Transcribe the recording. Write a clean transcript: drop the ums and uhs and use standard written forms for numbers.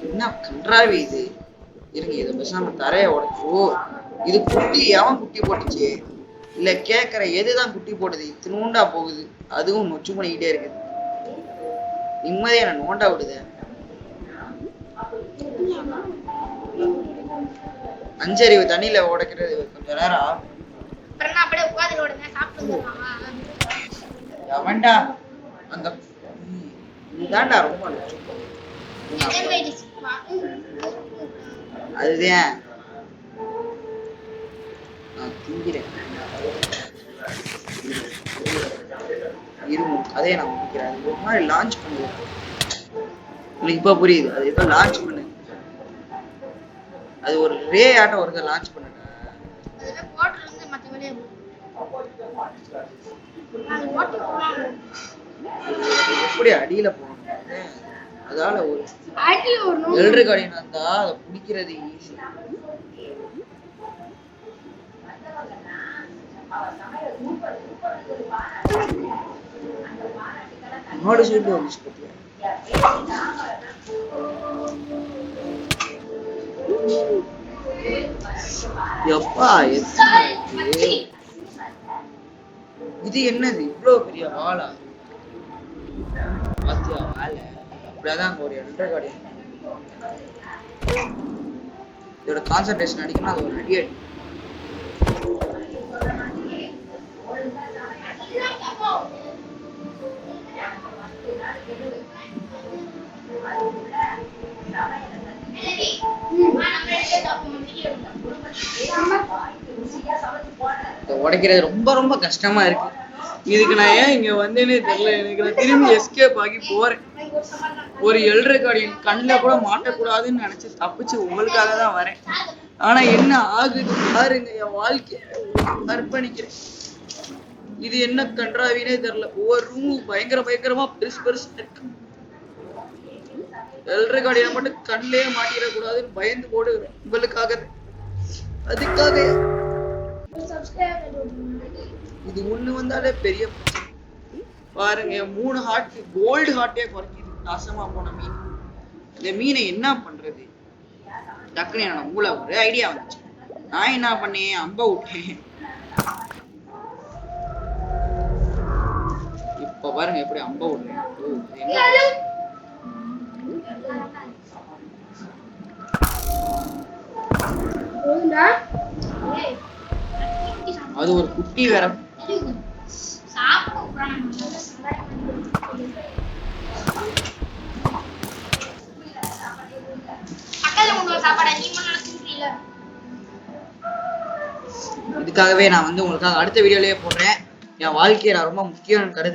என்ன கன்றாவி இது? இருங்க, இதை பேசாம தரைய உடைச்சு. இது குட்டி எவன் குட்டி போட்டுச்சு? இல்ல கேக்குற எதுதான் குட்டி போடுது? இத்தினூண்டா போகுது, அதுவும் நொச்சு பண்ணிக்கிட்டே இருக்குது. நிம்மதியா என்ன நோண்டா விடுது. அஞ்சறிவு தண்ணியில உடைக்கிறது கொஞ்ச நேரம் எவன்டா அந்த இதுதான்டா ரொம்ப அதுதான் நான் திங்கிறேன். இருமும் அதே நான் முடிக்கிறேன். அது ஒரு மாதிரி லான்ச் பண்ணுவேன். உங்களுக்கு இப்ப புரியுது? அது ஏதோ லான்ச் பண்ணு. அது ஒரு ரே ஆட்டம் ஒரு லான்ச் பண்ணுங்க. எப்படி அடியில போகணும்? அதால ஒரு எல்ட்ரு கார்டியன் வந்தா அதை பிடிக்கிறது ஈஸி. என்னோட சூழ்நிலை வந்துச்சு பத்தியா? எப்பா இது என்னது இவ்வளவு பெரிய வாழா? பாத்தியா வாழை? அப்படியாதான் ஒரு எல்ட்ரு கார்டியன் இதோட கான்சன்ட்ரேஷன் அடிக்கணும். அது ஒரு அடி அடி. உடைக்கிறது ரொம்ப ரொம்ப கஷ்டமா இருக்கு. இதுக்கு நான் ஏன் இங்க வந்தேனே தெரியல. எனக்கு நான் திரும்பி எஸ்கேப் ஆகி போறேன். ஒரு எல்ட்ரு கார்டியன் கண்ணில் கூட மாட்டக்கூடாதுன்னு நினைச்சு தப்பிச்சு உங்களுக்காக தான் வரேன். ஆனா என்ன ஆகுது பாருங்க. என் வாழ்க்கைய அர்ப்பணிக்கிறேன். இது என்ன கன்றாவினே தெரியல. ஒவ்வொரு ரூமும் பயங்கரமா பெருசு பெருசு இருக்கு. எல்ட்ரு கார்டியனை மட்டும் கண்ணிலே மாட்டிடக்கூடாதுன்னு பயந்து போடுகிறேன் உங்களுக்காக. அதுக்காக இது ஒண்ணு வந்தாலே பெரிய பாருங்க. 3 ஹார்ட் கோல்டு ஹார்ட்டே குறைக்குது. நாசமா போன மீன். இந்த மீனை என்ன பண்றது? டக்குனு என்னோட மூளை ஒரு ஐடியா வந்துச்சு. நான் என்ன பண்ணேன்? அம்ப விட்டேன். இப்ப பாருங்க எப்படி அம்ப விடுறேன். அது ஒரு குட்டி வேற. இதுக்காகவே நான் உங்களுக்காக அடுத்த வீடியோலயே போடுறேன். என் வாழ்க்கையை நான் ரொம்ப முக்கியம் கருது.